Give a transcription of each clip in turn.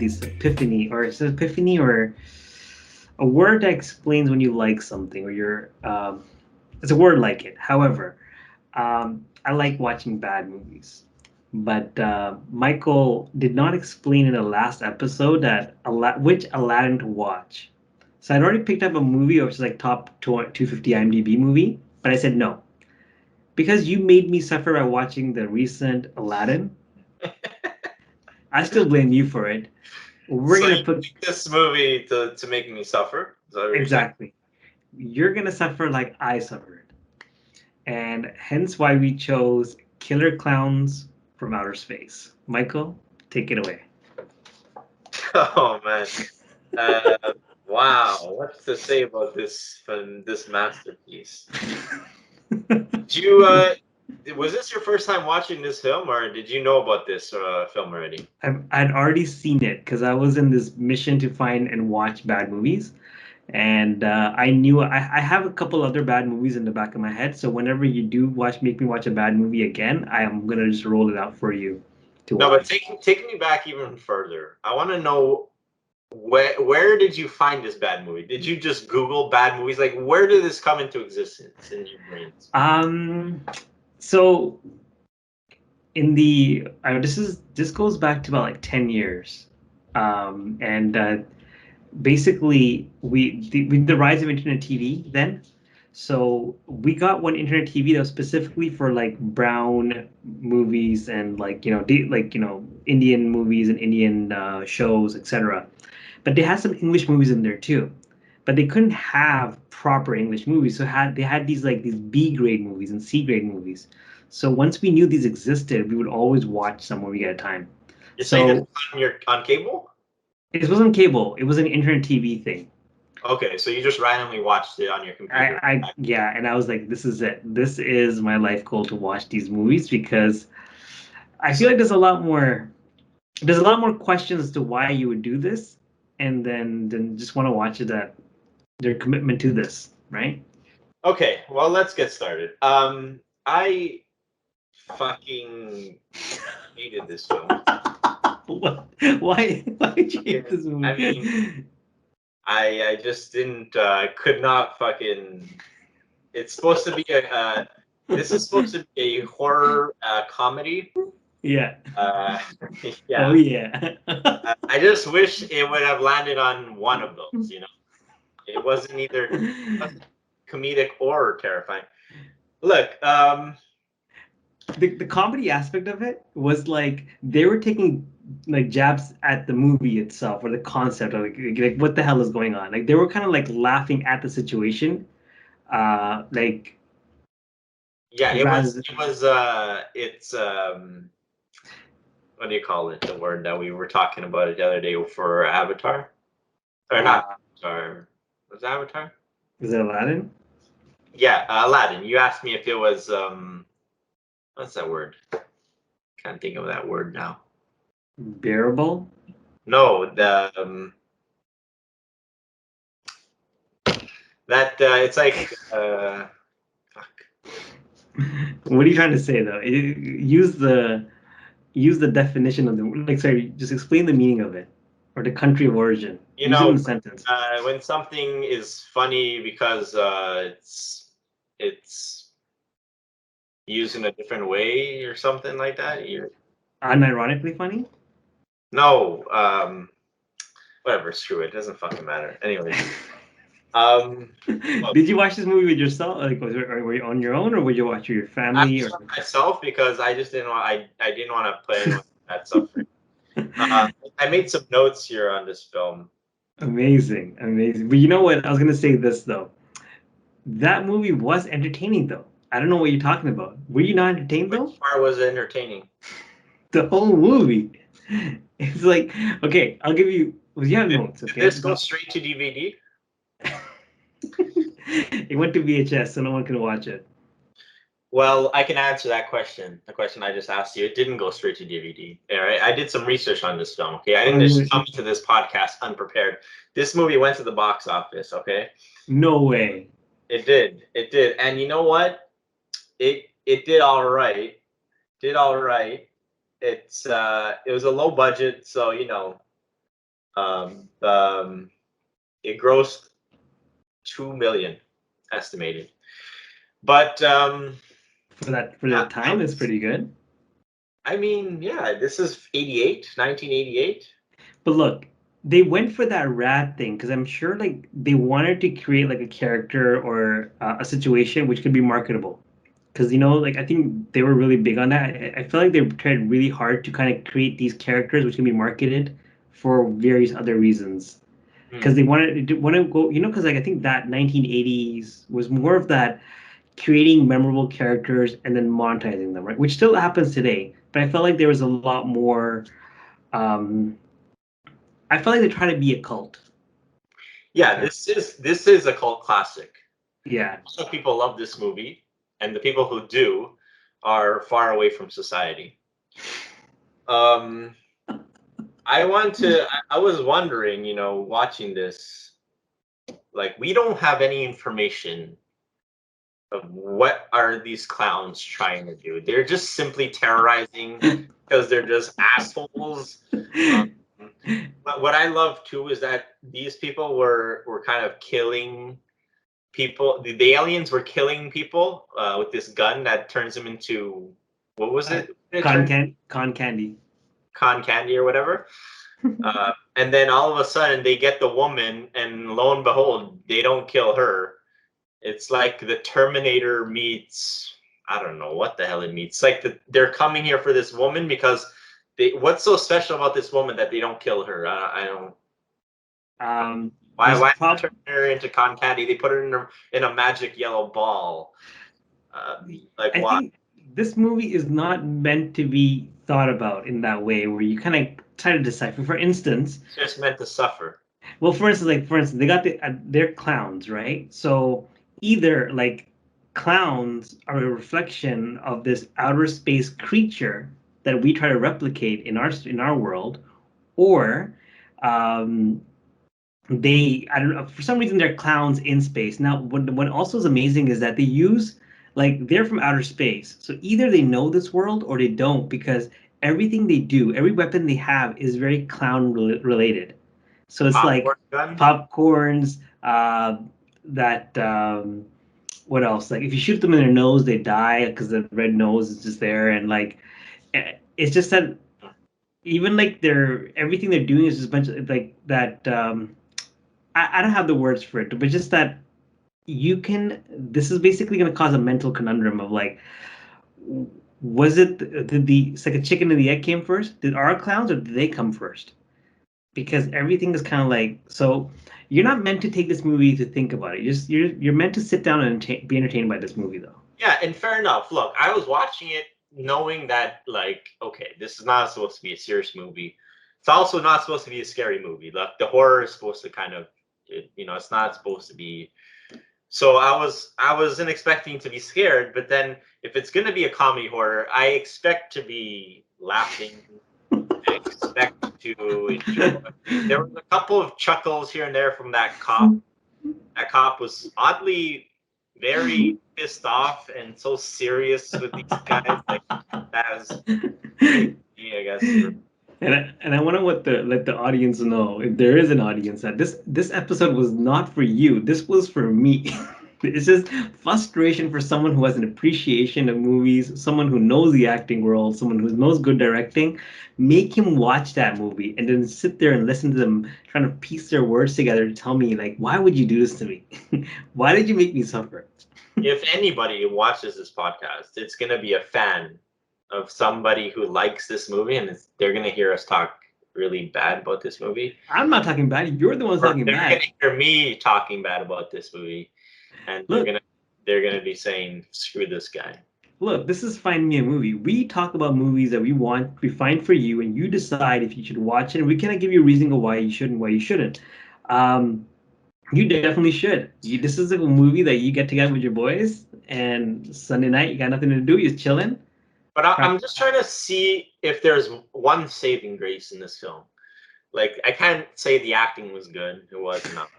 this epiphany, or it's an epiphany, or a word that explains when you like something, or you're. It's a word like it. However, I like watching bad movies, but Michael did not explain in the last episode that which Aladdin to watch. So I'd already picked up a movie, which is like top 250 IMDb movie, but I said no because you made me suffer by watching the recent Aladdin. I still blame you for it. We're So gonna you put picked this movie to make me suffer? Is that what you're saying? exactly. You're gonna suffer like I suffered, and hence why we chose Killer Clowns from Outer Space. Michael, take it away. Oh man. Uh, wow. What to say about this masterpiece? Did you was this your first time watching this film, or did you know about this film already? I'd already seen it because I was in this mission to find and watch bad movies, and I knew I have a couple other bad movies in the back of my head. So whenever you do make me watch a bad movie again, I am gonna just roll it out for you to No, but watch. take me back even further. I want to know where did you find this bad movie? Did you just Google bad movies? Like, where did this come into existence in your brains? Um, so in the this goes back to about like 10 years, and basically with the rise of internet TV then. So we got one internet TV that was specifically for like brown movies and like Indian movies and Indian shows, etc. But they had some English movies in there too. But they couldn't have proper English movies, so they had these B grade movies and C grade movies. So once we knew these existed, we would always watch some movie at a time. You're saying this So on cable? it wasn't cable; it was an internet TV thing. Okay, so you just randomly watched it on your computer. Yeah, and I was like, this is it. This is my life goal to watch these movies because I feel like there's a lot more questions as to why you would do this, and then just want to watch it that their commitment to this, right? Okay, well, let's get started. I fucking hated this film. What? Why did you hate this I mean, movie? I just didn't could not fucking. It's supposed to be this is supposed to be a horror comedy. Yeah. Oh Yeah. yeah. I just wish it would have landed on one of those. It wasn't either comedic or terrifying. Look, The comedy aspect of it was like they were taking like jabs at the movie itself or the concept of like what the hell is going on. Like they were kind of like laughing at the situation, like yeah, rather. it's what do you call it? The word that we were talking about it the other day for Avatar, or Uh, not Avatar? Was it Avatar? is it Aladdin? Yeah, Aladdin. You asked me if it was what's that word? Can't think of that word now. Bearable? No, the that it's like fuck. What are you trying to say though? Use the definition of the like. Sorry, just explain the meaning of it or the country of origin. You Use it in know, a sentence. when something is funny because it's used in a different way or something like that. Unironically funny. No, whatever. Screw it. It doesn't fucking matter. Anyways, well, Did you watch this movie with yourself? Like, were you on your own, or would you watch with your I family? Or was myself because I just didn't want. I didn't want to put anyone that suffering. I made some notes here on this film. amazing, amazing. But you know what? I was gonna say this though. That movie was entertaining though. I don't know what you're talking about. Were you not entertained though? Which part was entertaining? The whole movie. It's like, okay, I'll give you. Well, you have Did, notes, did okay? this go straight to DVD? It went to VHS, so no one can watch it. Well, I can answer that question. The question I just asked you. It didn't go straight to DVD. All right, I did some research on this film. Okay, I didn't just come to this podcast unprepared. This movie went to the box office. Okay. No way. It did. It did. And you know what? It did all right. Did all right. It was a low budget, so It grossed 2 million estimated. But For yeah, that time is pretty good. I mean, yeah, this is 1988. But look, they went for that rat thing because I'm sure like they wanted to create like a character or a situation which could be marketable. Because like I think they were really big on that. I feel like they tried really hard to kind of create these characters which can be marketed for various other reasons. Because Hmm. they want to go, because like I think that 1980s was more of that creating memorable characters and then monetizing them, right? Which still happens today. But I felt like there was a lot more. Um, I felt like they try to be a cult. Yeah, Okay. this is a cult classic. Yeah. Some people love this movie, and the people who do are far away from society. Um, I was wondering, watching this, like we don't have any information of what are these clowns trying to do. They're just simply terrorizing because they're just assholes. Um, but what I love too is that these people were kind of killing people. The aliens were killing people with this gun that turns them into, what was uh, it? It turned con candy. con candy or whatever. And then all of a sudden they get the woman, and lo and behold, they don't kill her. It's like the Terminator meets, I don't know what the hell it meets. Like they're coming here for this woman because what's so special about this woman that they don't kill her? I don't. Why There's why not prob turn her into con candy? They put her in a magic yellow ball. Like I why? think this movie is not meant to be thought about in that way where you kind of try to decipher. For instance, It's just meant to suffer. well, for instance, they got they're clowns, right? So either like clowns are a reflection of this outer space creature that we try to replicate in our world, or um, they I don't know for some reason they're clowns in space. Now, what also is amazing is that they use like they're from outer space, so either they know this world or they don't because everything they do, every weapon they have is very clown related. So it's like Popcorn gun. popcorns, that what else? Like if you shoot them in their nose, they die because the red nose is just there, and like it's just that even like they're everything they're doing is just a bunch of like that. I don't have the words for it, but just that you can. This is basically going to cause a mental conundrum of like, was it it's like a chicken and the egg came first? Did our clowns or did they come first? Because everything is kind of like so. You're not meant to take this movie to think about it. You're meant to sit down and be entertained by this movie, though. Yeah, and fair enough. Look, I was watching it knowing that, like, okay, this is not supposed to be a serious movie. It's also not supposed to be a scary movie. Like, the horror is supposed to kind of, it's not supposed to be. So I wasn't expecting to be scared, but then if it's gonna be a comedy horror, I expect to be laughing. I expect to enjoy. There was a couple of chuckles here and there from that cop. That cop was oddly very pissed off and so serious with these guys. Like that was pretty funny, I guess. And I want to let the audience know, if there is an audience, that this episode was not for you. This was for me. It's just frustration for someone who has an appreciation of movies, someone who knows the acting world, someone who knows good directing. Make him watch that movie and then sit there and listen to them trying to piece their words together to tell me like, why would you do this to me? Why did you make me suffer? If anybody watches this podcast, it's gonna be a fan of somebody who likes this movie, and they're gonna hear us talk really bad about this movie, I'm not talking bad. You're the ones or talking they're bad. gonna hear me talking bad about this movie, and they're Look, gonna they're gonna be saying, "Screw this guy." Look, this is Find Me a Movie. We talk about movies that we find for you, and you decide if you should watch it. And we cannot give you a reason why you should and why you shouldn't. Um, you definitely should. This is a movie that you get together with your boys, and Sunday night you got nothing to do, you're chilling. But Crack. I'm just trying to see if there's one saving grace in this film. Like I can't say the acting was good; it was not.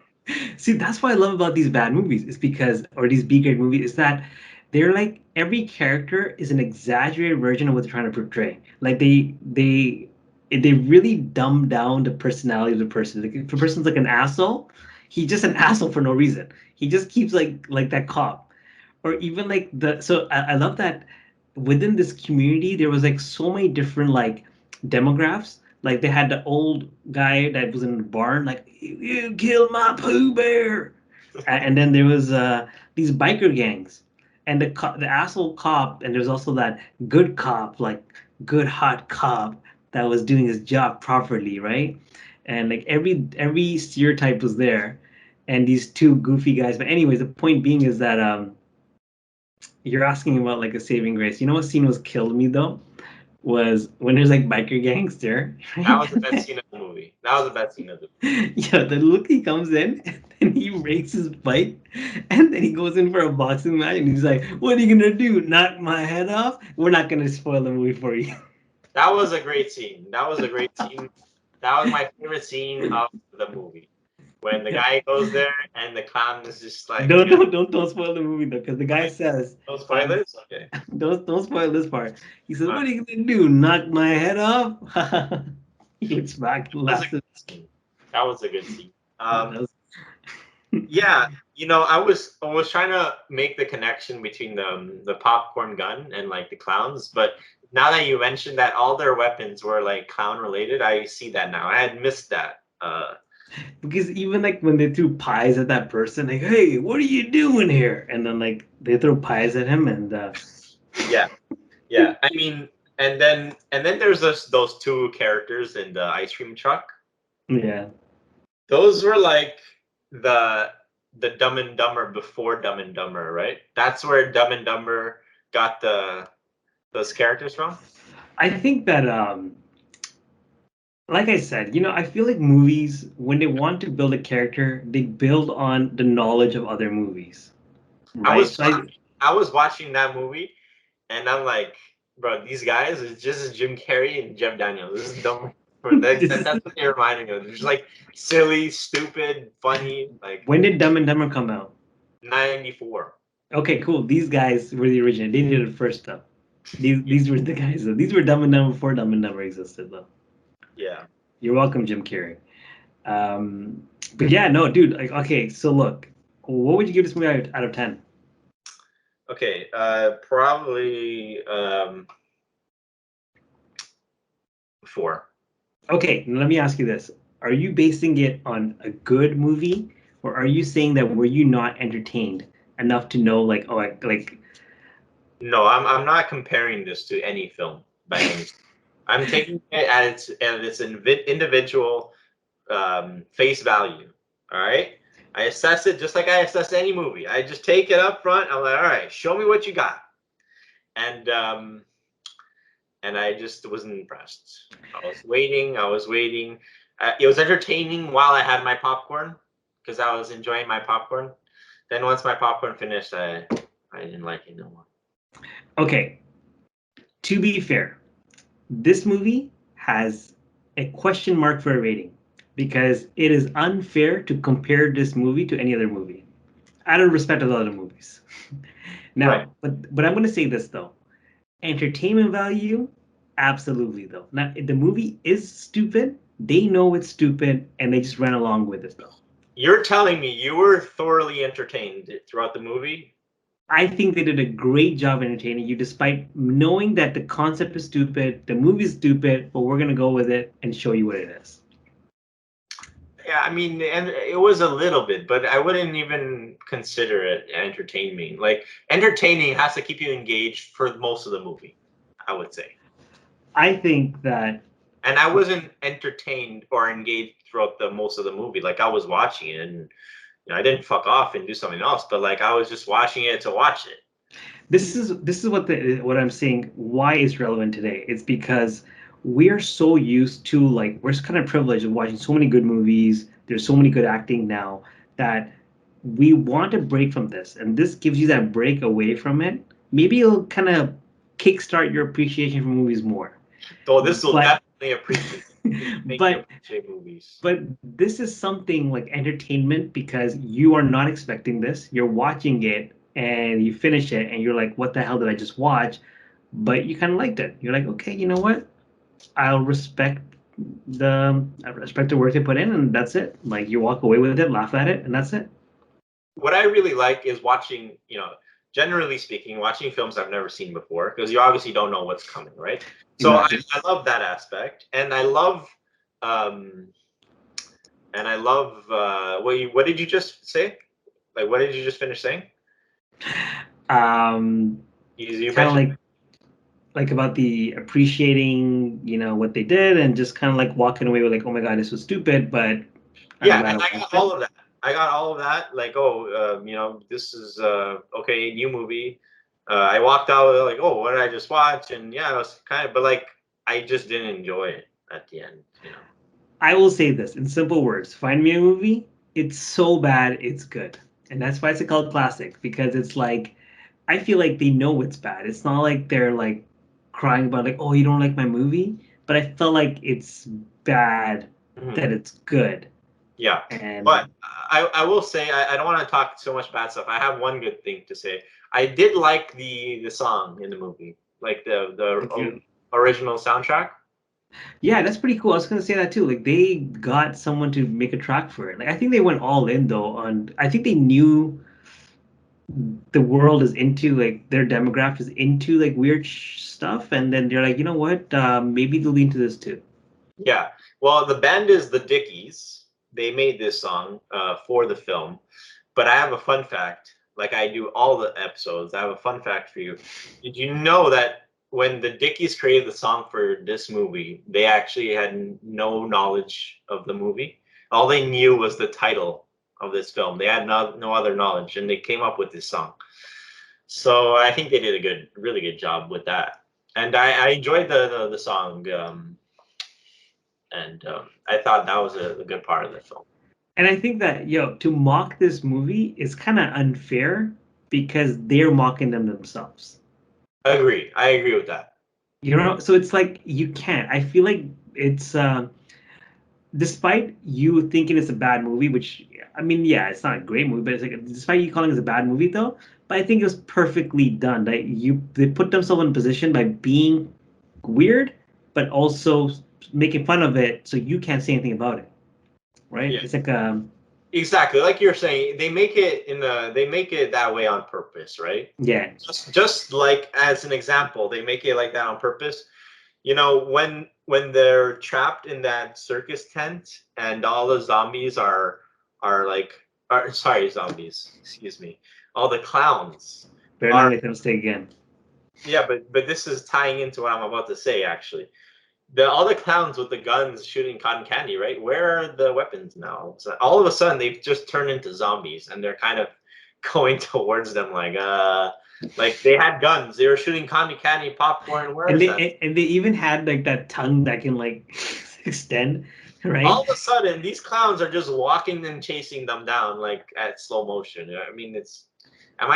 See, that's what I love about these bad movies. Is because or these B grade movies is that they're like every character is an exaggerated version of what they're trying to portray. Like they they really dumb down the personality of the person. Like if a person's like an asshole, he's just an asshole for no reason. He just keeps like that cop. Or even like I love that within this community there was like so many different like demographics. Like they had the old guy that was in the barn, like you killed my Pooh Bear, and then there was these biker gangs, and the asshole cop, and there's also that good cop, like good hot cop that was doing his job properly, right? And like every stereotype was there, and these two goofy guys. But anyways, the point being is that you're asking about like a saving grace. You know what scene was killed me though? Was when there's like biker gangster, That right? was the best scene of the movie. That was the best scene of the Yeah, the look he comes in and then he breaks his bike and then he goes in for a boxing match and he's like, "What are you gonna do? Knock my head off?" We're not gonna spoil the movie for you. That was a great scene. That was a great scene. That was my favorite scene of the movie. When the Yeah. guy goes there and the clown is just like, Don't spoil the movie though, because the guy okay, says, no spoilers? Okay. don't spoil this part. He says, Uh, "What are you gonna do? Knock my head off?" He looks back and that was a laughs. good scene. That was a good scene. That was- Yeah, I was trying to make the connection between the popcorn gun and like the clowns, but now that you mentioned that all their weapons were like clown related, I see that now. I had missed that. Because even like when they threw pies at that person, like, "Hey, what are you doing here?" And then like they throw pies at him, and Yeah, yeah. I mean, and then there's those two characters in the ice cream truck. yeah, Those were like the the Dumb and Dumber before Dumb and Dumber, right? That's where Dumb and Dumber got those characters from. I think that like I said, I feel like movies when they want to build a character, they build on the knowledge of other movies, I right? was So I I was watching that movie and I'm like, bro, these guys is just Jim Carrey and Jeff Daniels. This is dumb. this is That's what they're reminding me of. They're just like silly, stupid, funny, like when did Dumb and Dumber come out? 94. Okay, cool. These guys were the original. They did it first though. Yeah, These were the guys. Though. These were Dumb and Dumber before Dumb and Dumber existed though. yeah. You're welcome, Jim Carrey. But yeah, no, dude. Like, okay, so look, what would you give this movie out of 10? Okay, probably 4. Okay, let me ask you this: are you basing it on a good movie, or are you saying that were you not entertained enough to know, like, oh, like, No, I'm not comparing this to any film by any. I'm taking it at its individual face value. All right. I assess it just like I assess any movie. I just take it up front. I'm like, all right, show me what you got, and I just wasn't impressed. I was waiting. I was waiting. It was entertaining while I had my popcorn because I was enjoying my popcorn. Then once my popcorn finished, I didn't like it no more. okay? To be fair, this movie has a question mark for a rating because it is unfair to compare this movie to any other movie out of respect of the other movies. Right. Now, but I'm going to say this though: entertainment value, absolutely though. Now, if the movie is stupid, they know it's stupid and they just ran along with it though. You're telling me you were thoroughly entertained throughout the movie? I think they did a great job entertaining you despite knowing that the concept is stupid, the movie's stupid, but we're going to go with it and show you what it is. Yeah, I mean, and it was a little bit, but I wouldn't even consider it entertaining. Like entertaining has to keep you engaged for most of the movie, I would say. I think that And I wasn't entertained or engaged throughout the most of the movie. Like I was watching it, and I didn't fuck off and do something else, but like I was just watching it to watch it. this is what I'm saying why it's relevant today. It's because we're so used to like we're kind of privileged of watching so many good movies. There's so many good acting now that we want a break from this, and this gives you that break away from it. Maybe it'll kind of kickstart your appreciation for movies more. So this will But definitely appreciate make you but appreciate movies. but this is something like entertainment because you are not expecting this. You're watching it and you finish it and you're like, what the hell did I just watch? But you kind of liked it. You're like, okay, you know what? I'll respect I respect the work they put in, and that's it. Like you walk away with it, laugh at it, and that's it. What I really like is watching, generally speaking, watching films I've never seen before because you obviously don't know what's coming, right? So Exactly. I love that aspect, um, and I love what did you just say? Like, what did you just finish saying? Um, You Kind of mentioned, like about the appreciating, what they did, and just kind of like walking away with like, oh my God, this was stupid, but I'm yeah, glad and I I got watched all it. of that. I got all of that. Like, oh, this is okay, new movie. I walked out like, oh, what did I just watch? And yeah, it was kind of, but like, I just didn't enjoy it at the end. I will say this in simple words: find me a movie. It's so bad, it's good, and that's why it's called classic because it's like I feel like they know it's bad. It's not like they're like crying about like, oh, you don't like my movie, but I felt like it's bad Mhm. that it's good. Yeah, but And I will say I don't want to talk so much bad stuff. I have one good thing to say. I did like the song in the movie, like like you, original soundtrack. yeah, that's pretty cool. I was gonna say that too. Like they got someone to make a track for it. Like I think they went all in though on. I think they knew the world is into like their demographic is into like weird stuff, and then they're like, you know what? Maybe they'll lean to this too. Yeah. Well, the band is the Dickies. They made this song for the film. But I have a fun fact. Like I do all the episodes, I have a fun fact for you. Did you know that when the Dickies created the song for this movie, they actually had no knowledge of the movie? All they knew was the title of this film. They had no other knowledge, and they came up with this song. So I think they did a really good job with that. And I enjoyed the song. And I thought that was a good part of the film. And I think that to mock this movie is kind of unfair because they're mocking them themselves. I agree with that. So it's like you can't. I feel like it's despite you thinking it's a bad movie, which I mean, yeah, it's not a great movie, but it's like despite you calling it a bad movie though, but I think it was perfectly done. Like they put themselves in a position by being weird, but also making fun of it, so you can't say anything about it, right? Yeah, It's like exactly. Like you're saying, they make it that way on purpose, right? yeah, Just like as an example, they make it like that on purpose. When they're trapped in that circus tent and all the zombies are like are sorry, zombies, excuse me. All the clowns better not are make that mistake again. yeah, but this is tying into what I'm about to say actually. The all the clowns with the guns shooting cotton candy, right? Where are the weapons now? So all of a sudden they've just turned into zombies and they're kind of going towards them like they had guns. They were shooting cotton candy, popcorn. Where And is they that? and they even had like that tongue that can like extend, All right? of a sudden these clowns are just walking and chasing them down like at slow motion. I mean, it's am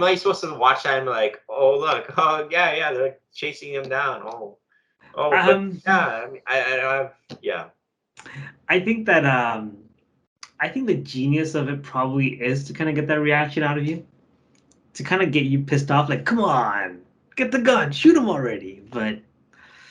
I supposed to watch that and be like, oh look, oh yeah, they're chasing him down. But Um, yeah, I mean, yeah. I think that I think the genius of it probably is to kind of get that reaction out of you, to kind of get you pissed off, like, come on, get the gun, shoot him already. But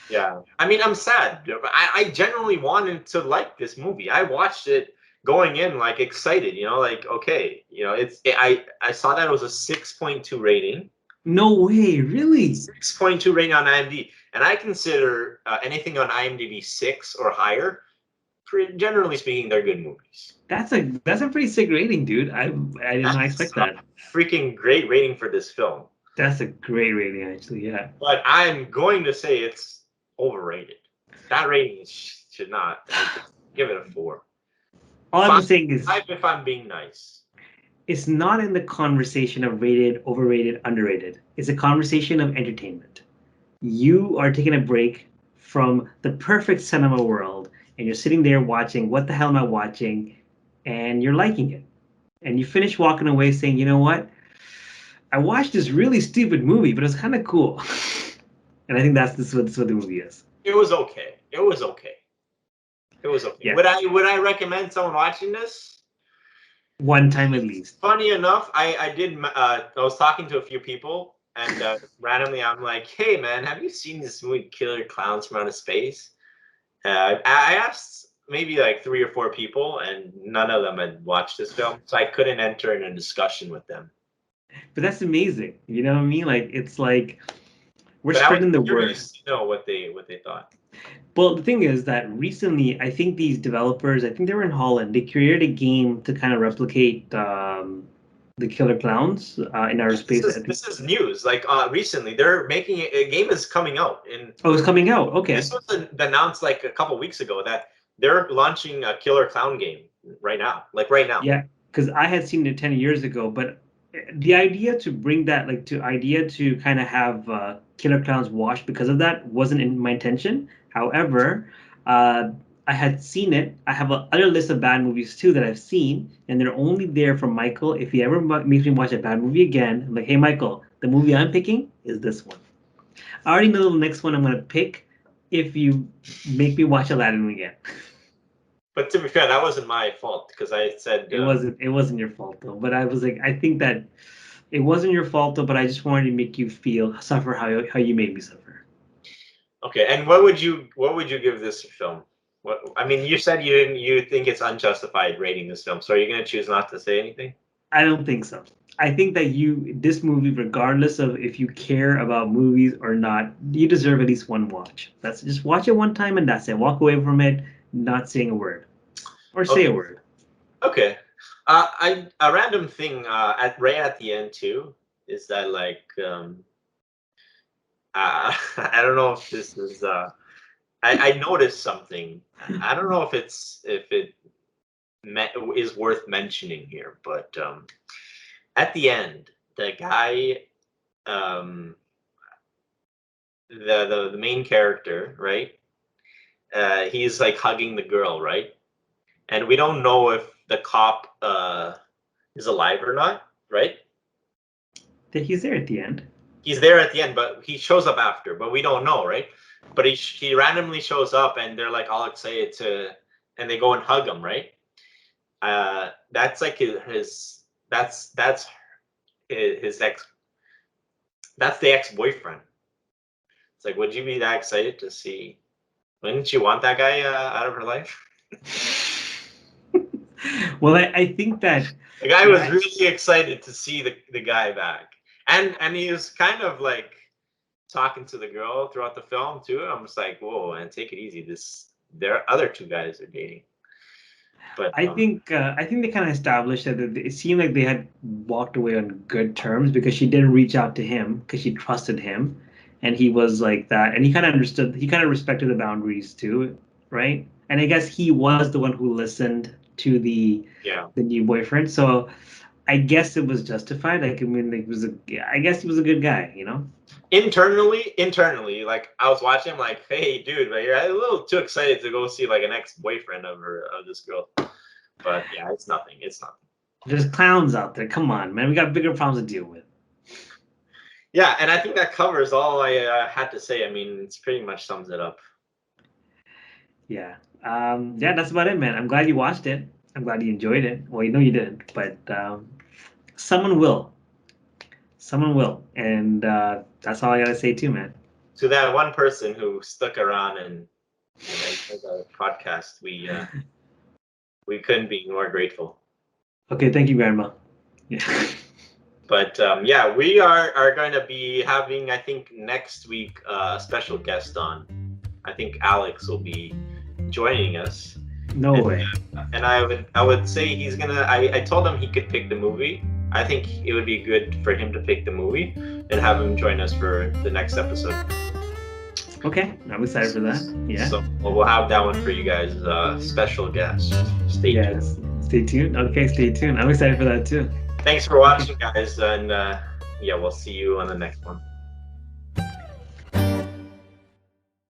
Yeah. I mean, I'm sad. I genuinely wanted to like this movie. I watched it going in like excited, like okay, I saw that it was a 6.2 rating. no way, really. 6.2 rating on IMDb, and I consider anything on IMDb 6 or higher, generally speaking, they're good movies. That's a pretty sick rating, dude. I did not That's expect a that. freaking great rating for this film. That's a great rating, actually. Yeah. But I'm going to say it's overrated. That rating should not. I give it a 4. All I'm Five, saying is five if I'm being nice. it's not in the conversation of rated, overrated, underrated. It's a conversation of entertainment. You are taking a break from the perfect cinema world and you're sitting there watching, what the hell am I watching? And you're liking it. And you finish walking away saying, you know what? I watched this really stupid movie, but it was kind of cool. And I think that's what the movie is. It was okay. It was okay. It was okay. Yeah. Would I recommend someone watching this? One time at least. Funny enough, I did. I was talking to a few people, and randomly I'm like, "Hey man, have you seen this movie Killer Clowns from Outer Space?" I asked maybe like 3 or 4 people, and none of them had watched this film, so I couldn't enter in a discussion with them. But that's amazing. You know what I mean? Like it's like we're But I was spreading the word. curious to know what they thought. Well, the thing is that recently, I think these developers, I think they were in Holland, they created a game to kind of replicate the Killer Clowns in outer Yeah, this space. I is think. this is news. Like recently, they're making a game is coming out, and Oh, it's coming out. Okay. this was announced like a couple weeks ago that they're launching a Killer Clown game right now. Like right now. Yeah, because I had seen it 10 years ago, but the idea to bring that, like, to idea to kind of have Killer Clowns washed because of that wasn't in my intention. However, uh, I had seen it. I have a other list of bad movies too that I've seen, and they're only there for Michael. If he ever makes me watch a bad movie again, I'm like, hey, Michael, the movie I'm picking is this one. I already know the next one I'm gonna pick if you make me watch Aladdin again. But to be fair, that wasn't my fault because I said It wasn't your fault though. But I was like, I think that it wasn't your fault though, but I just wanted to make you suffer how you made me suffer. okay. And what would you give this film? What I mean, you said you think it's unjustified rating this film, so are you gonna choose not to say anything? I don't think so. I think that this movie, regardless of if you care about movies or not, you deserve at least one watch. That's just watch it one time and that's it. Walk away from it, not saying a word, or say a Okay. word. Okay. A random thing right at the end too is that like I don't know if this is I noticed something. I don't know if it is worth mentioning here, but at the end, the guy, um, the main character, right? He's like hugging the girl, right? And we don't know if the cop is alive or not, right? That he's there at the end. He's there at the end, but he shows up after, but we don't know, right? But he randomly shows up, and they're like all excited and they go and hug him, right? That's like that's his ex. That's the ex-boyfriend. It's like, would you be that excited to see? Wouldn't you want that guy out of her life? Well, I think that The guy was yeah, really excited to see the guy back, and he was kind of like talking to the girl throughout the film too. I'm just like, whoa, and take it easy. Their other 2 guys are dating, but I think they kind of established that it seemed like they had walked away on good terms because she didn't reach out to him because she trusted him, and he was like that, and he kind of understood. He kind of respected the boundaries too, right? And I guess he was the one who listened to yeah. the new boyfriend, so I guess it was justified. Like I mean, I guess he was a good guy, you know. Internally, like I was watching him, like, hey, dude, but you're a little too excited to go see like an ex-boyfriend of this girl. But yeah, it's nothing. It's nothing. There's clowns out there. Come on, man. We got bigger problems to deal with. Yeah, and I think that covers all I had to say. I mean, it's pretty much sums it up. Yeah. Yeah, that's about it, man. I'm glad you watched it. I'm glad you enjoyed it. Well, you know you didn't, but someone will. Someone will. And that's all I gotta say too, man. To that one person who stuck around and enjoyed our podcast, we couldn't be more grateful. Okay, thank you, Grandma. Yeah. But yeah, we are going to be having, I think, next week a special guest on. I think Alex will be joining us. No way. And I would say he's gonna. I told him he could pick the movie. I think it would be good for him to pick the movie and have him join us for the next episode. Okay, I'm excited for that. Yeah. So we'll have that one for you guys. Special guest. Stay tuned. Yes. Stay tuned. Okay, stay tuned. I'm excited for that too. Thanks for watching, guys, and yeah, we'll see you on the next one.